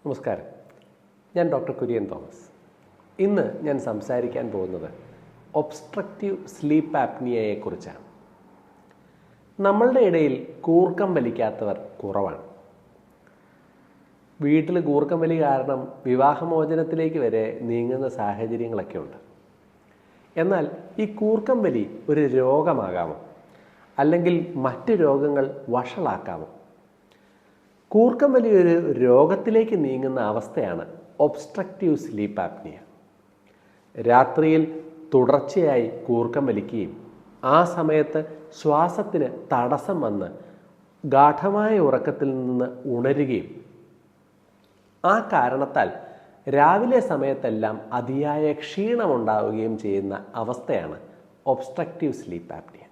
നമസ്കാരം, ഞാൻ doctor Kurian Thomas. ഇന്ന് ഞാൻ സംസാരിക്കാൻ പോകുന്നത് ഒബ്സ്ട്രക്റ്റീവ് സ്ലീപ്പ് ആപ്നിയയെക്കുറിച്ചാണ്. നമ്മളുടെ ഇടയിൽ കൂർക്കം വലിക്കാത്തവർ കുറവാണ്. വീട്ടിൽ കൂർക്കം വലി കാരണം വിവാഹമോചനത്തിലേക്ക് വരെ നീങ്ങുന്ന സാഹചര്യങ്ങളൊക്കെ ഉണ്ട്. എന്നാൽ ഈ കൂർക്കം വലി ഒരു രോഗമാകാമോ, അല്ലെങ്കിൽ മറ്റ് രോഗങ്ങൾ വഷളാക്കാമോ? കൂർക്കം വലി ഒരു രോഗത്തിലേക്ക് നീങ്ങുന്ന അവസ്ഥയാണ് ഒബ്സ്ട്രക്റ്റീവ് സ്ലീപ്പ് ആപ്നിയ. രാത്രിയിൽ തുടർച്ചയായി കൂർക്കം വലിക്കുകയും ആ സമയത്ത് ശ്വാസത്തിന് തടസ്സം വന്ന് ഗാഠമായ ഉറക്കത്തിൽ നിന്ന് ഉണരുകയും ആ കാരണത്താൽ രാവിലെ സമയത്തെല്ലാം അതിയായ ക്ഷീണമുണ്ടാവുകയും ചെയ്യുന്ന അവസ്ഥയാണ് ഒബ്സ്ട്രക്റ്റീവ് സ്ലീപ്പ് ആപ്നിയ.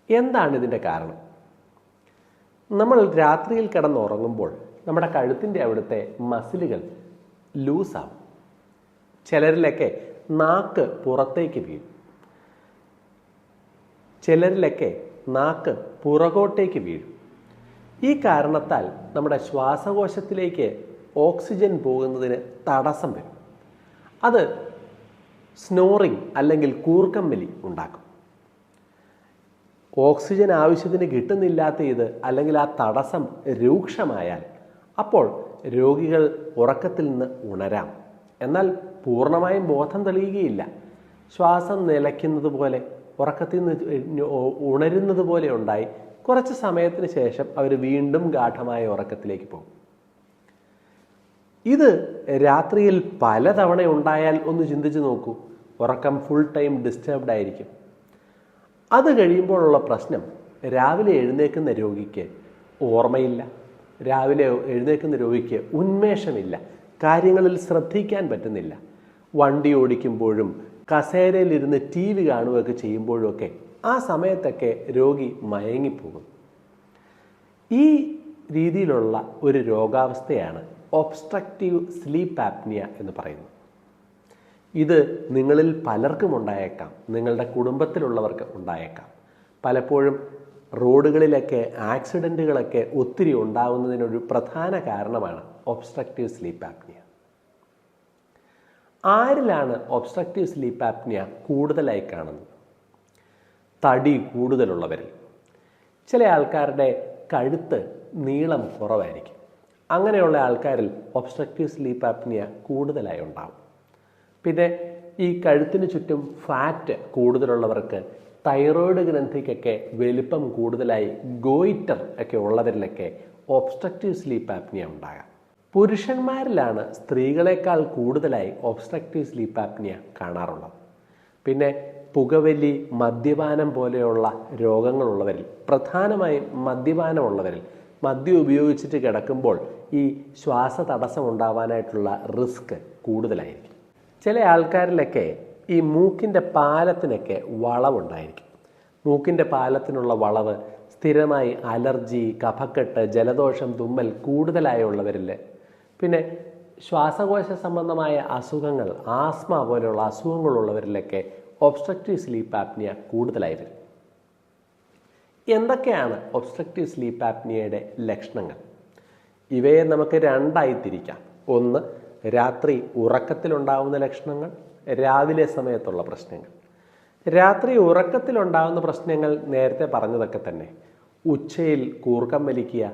എന്താണ് ഇതിൻ്റെ കാരണം? നമ്മൾ രാത്രിയിൽ കിടന്നുറങ്ങുമ്പോൾ നമ്മുടെ കഴുത്തിൻ്റെ അവിടുത്തെ മസിലുകൾ ലൂസാവും. ചിലരിലൊക്കെ നാക്ക് പുറത്തേക്ക് വീഴും, ചിലരിലൊക്കെ നാക്ക് പുറകോട്ടേക്ക് വീഴും. ഈ കാരണത്താൽ നമ്മുടെ ശ്വാസകോശത്തിലേക്ക് ഓക്സിജൻ പോകുന്നതിന് തടസ്സം വരും. അത് സ്നോറിങ് അല്ലെങ്കിൽ കൂർക്കം വലി ഉണ്ടാക്കും. ഓക്സിജൻ ആവശ്യത്തിന് കിട്ടുന്നില്ലാത്ത ഇത് അല്ലെങ്കിൽ ആ തടസ്സം രൂക്ഷമായാൽ അപ്പോൾ രോഗികൾ ഉറക്കത്തിൽ നിന്ന് ഉണരാം. എന്നാൽ പൂർണ്ണമായും ബോധം തെളിയുകയില്ല. ശ്വാസം നിലയ്ക്കുന്നത് പോലെ, ഉറക്കത്തിൽ നിന്ന് ഉണരുന്നത് പോലെ ഉണ്ടായി കുറച്ച് സമയത്തിന് ശേഷം അവർ വീണ്ടും ഗാഠമായ ഉറക്കത്തിലേക്ക് പോകും. ഇത് രാത്രിയിൽ പലതവണ ഉണ്ടായാൽ ഒന്ന് ചിന്തിച്ച് നോക്കൂ. ഉറക്കം ഫുൾ ടൈം ഡിസ്റ്റർബ്ഡ് ആയിരിക്കും. അത് കഴിയുമ്പോഴുള്ള പ്രശ്നം, രാവിലെ എഴുന്നേൽക്കുന്ന രോഗിക്ക് ഓർമ്മയില്ല, രാവിലെ എഴുന്നേൽക്കുന്ന രോഗിക്ക് ഉന്മേഷമില്ല, കാര്യങ്ങളിൽ ശ്രദ്ധിക്കാൻ പറ്റുന്നില്ല. വണ്ടി ഓടിക്കുമ്പോഴും കസേരയിലിരുന്ന് TV കാണുകയൊക്കെ ചെയ്യുമ്പോഴുമൊക്കെ ആ സമയത്തൊക്കെ രോഗി മയങ്ങിപ്പോകും. ഈ രീതിയിലുള്ള ഒരു രോഗാവസ്ഥയാണ് ഒബ്സ്ട്രക്റ്റീവ് സ്ലീപ്പ് ആപ്നിയ എന്ന് പറയുന്നത്. ഇത് നിങ്ങളിൽ പലർക്കും ഉണ്ടായേക്കാം, നിങ്ങളുടെ കുടുംബത്തിലുള്ളവർക്ക് ഉണ്ടായേക്കാം. പലപ്പോഴും റോഡുകളിലൊക്കെ ആക്സിഡൻറ്റുകളൊക്കെ ഒത്തിരി ഉണ്ടാകുന്നതിനൊരു പ്രധാന കാരണമാണ് ഒബ്സ്ട്രക്റ്റീവ് സ്ലീപ്പ് ആപ്നിയ. ആരിലാണ് ഒബ്സ്ട്രക്റ്റീവ് സ്ലീപ്പ് ആപ്നിയ കൂടുതലായി കാണുന്നത്? തടി കൂടുതലുള്ളവരിൽ. ചില ആൾക്കാരുടെ കഴുത്ത് നീളം കുറവായിരിക്കും. അങ്ങനെയുള്ള ആൾക്കാരിൽ ഒബ്സ്ട്രക്റ്റീവ് സ്ലീപ്പ് ആപ്നിയ കൂടുതലായി ഉണ്ടാകും. പിന്നെ ഈ കഴുത്തിന് ചുറ്റും ഫാറ്റ് കൂടുതലുള്ളവർക്ക്, തൈറോയ്ഡ് ഗ്രന്ഥിക്കൊക്കെ വലിപ്പം കൂടുതലായി ഗോയിറ്റർ ഒക്കെ ഉള്ളവരിലൊക്കെ ഒബ്സ്ട്രക്റ്റീവ് സ്ലീപ്പ് ആപ്നിയ ഉണ്ടാകാം. പുരുഷന്മാരിലാണ് സ്ത്രീകളെക്കാൾ കൂടുതലായി ഒബ്സ്ട്രക്റ്റീവ് സ്ലീപ്പ് ആപ്നിയ കാണാറുള്ളത്. പിന്നെ പുകവലി, മദ്യപാനം പോലെയുള്ള രോഗങ്ങളുള്ളവരിൽ, പ്രധാനമായും മദ്യപാനമുള്ളവരിൽ, മദ്യം ഉപയോഗിച്ചിട്ട് കിടക്കുമ്പോൾ ഈ ശ്വാസതടസ്സം ഉണ്ടാവാനായിട്ടുള്ള റിസ്ക് കൂടുതലായിരിക്കും. ചില ആൾക്കാരിലൊക്കെ ഈ മൂക്കിൻ്റെ പാലത്തിനൊക്കെ വളവുണ്ടായിരിക്കും. മൂക്കിൻ്റെ പാലത്തിനുള്ള വളവ് സ്ഥിരമായി അലർജി, കഫക്കെട്ട്, ജലദോഷം, തുമ്മൽ കൂടുതലായുള്ളവരിൽ, പിന്നെ ശ്വാസകോശ സംബന്ധമായ അസുഖങ്ങൾ, ആസ്മ പോലെയുള്ള അസുഖങ്ങളുള്ളവരിലൊക്കെ ഒബ്സ്ട്രക്റ്റീവ് സ്ലീപ്പ് ആപ്നിയ കൂടുതലായി വരും. എന്തൊക്കെയാണ് ഒബ്സ്ട്രക്റ്റീവ് സ്ലീപ്പ് ആപ്നിയയുടെ ലക്ഷണങ്ങൾ? ഇവയെ നമുക്ക് രണ്ടായി തിരിക്കാം. ഒന്ന്, രാത്രി ഉറക്കത്തിലുണ്ടാവുന്ന ലക്ഷണങ്ങൾ, രാവിലെ സമയത്തുള്ള പ്രശ്നങ്ങൾ. രാത്രി ഉറക്കത്തിലുണ്ടാകുന്ന പ്രശ്നങ്ങൾ നേരത്തെ പറഞ്ഞതൊക്കെ തന്നെ. ഉച്ചയിൽ കൂർക്കം വലിക്കുക,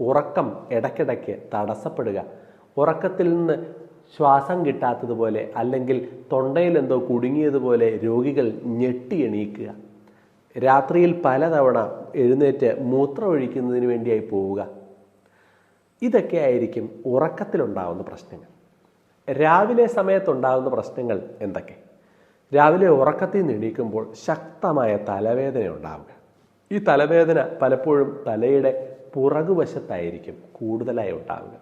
ഉറക്കം ഇടയ്ക്കിടയ്ക്ക് തടസ്സപ്പെടുക, ഉറക്കത്തിൽ നിന്ന് ശ്വാസം കിട്ടാത്തതുപോലെ അല്ലെങ്കിൽ തൊണ്ടയിൽ എന്തോ കുടുങ്ങിയതുപോലെ രോഗികൾ ഞെട്ടി എണീക്കുക, രാത്രിയിൽ പലതവണ എഴുന്നേറ്റ് മൂത്രം ഒഴിക്കുന്നതിന് വേണ്ടിയായി പോവുക. ഇതൊക്കെ ആയിരിക്കും ഉറക്കത്തിലുണ്ടാകുന്ന പ്രശ്നങ്ങൾ. രാവിലെ സമയത്തുണ്ടാകുന്ന പ്രശ്നങ്ങൾ എന്തൊക്കെ? രാവിലെ ഉറക്കത്തിൽ നിന്ന് എണീക്കുമ്പോൾ ശക്തമായ തലവേദന ഉണ്ടാവുക. ഈ തലവേദന പലപ്പോഴും തലയുടെ പുറകുവശത്തായിരിക്കും കൂടുതലായി ഉണ്ടാവുക.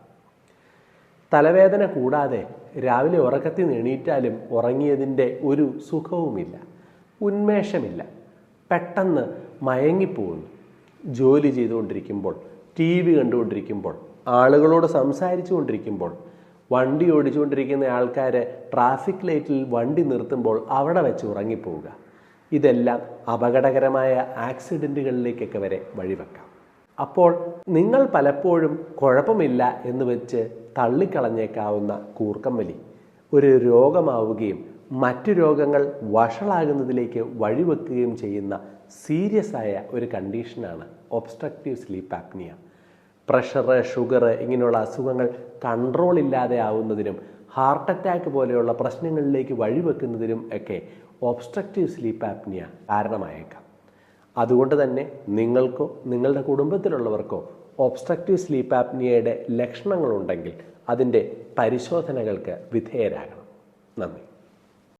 തലവേദന കൂടാതെ രാവിലെ ഉറക്കത്തിൽ നിന്ന് എണീറ്റാലും ഉറങ്ങിയതിൻ്റെ ഒരു സുഖവുമില്ല, ഉന്മേഷമില്ല, പെട്ടെന്ന് മയങ്ങിപ്പോകുന്നു. ജോലി ചെയ്തുകൊണ്ടിരിക്കുമ്പോൾ, TV കണ്ടുകൊണ്ടിരിക്കുമ്പോൾ, ആളുകളോട് സംസാരിച്ചു കൊണ്ടിരിക്കുമ്പോൾ, വണ്ടി ഓടിച്ചുകൊണ്ടിരിക്കുന്ന ആൾക്കാർ ട്രാഫിക് ലൈറ്റിൽ വണ്ടി നിർത്തുമ്പോൾ അവിടെ വെച്ച് ഉറങ്ങിപ്പോവുക. ഇതെല്ലാം അപകടകരമായ ആക്സിഡൻറ്റുകളിലേക്കൊക്കെ വരെ വഴിവെക്കാം. അപ്പോൾ നിങ്ങൾ പലപ്പോഴും കുഴപ്പമില്ല എന്ന് വെച്ച് തള്ളിക്കളഞ്ഞേക്കാവുന്ന കൂർക്കമ്പലി ഒരു രോഗമാവുകയും മറ്റു രോഗങ്ങൾ വഷളാകുന്നതിലേക്ക് വഴിവെക്കുകയും ചെയ്യുന്ന സീരിയസ് ആയ ഒരു കണ്ടീഷനാണ് obstructive sleep apnoea. Pressure, sugar ഇങ്ങനെയുള്ള അസുഖങ്ങൾ കൺട്രോൾ ഇല്ലാതെ ആവുന്നതിനും ഹാർട്ട് അറ്റാക്ക് പോലെയുള്ള പ്രശ്നങ്ങളിലേക്ക് വഴിവെക്കുന്നതിനും ഒക്കെ ഒബ്സ്ട്രക്റ്റീവ് സ്ലീപ്പ് ആപ്നിയ കാരണമായേക്കാം. അതുകൊണ്ട് തന്നെ നിങ്ങൾക്കോ നിങ്ങളുടെ കുടുംബത്തിലുള്ളവർക്കോ ഒബ്സ്ട്രക്റ്റീവ് സ്ലീപ്പ് ആപ്നിയയുടെ ലക്ഷണങ്ങളുണ്ടെങ്കിൽ അതിൻ്റെ പരിശോധനകൾക്ക് വിധേയരാകണം. നന്ദി.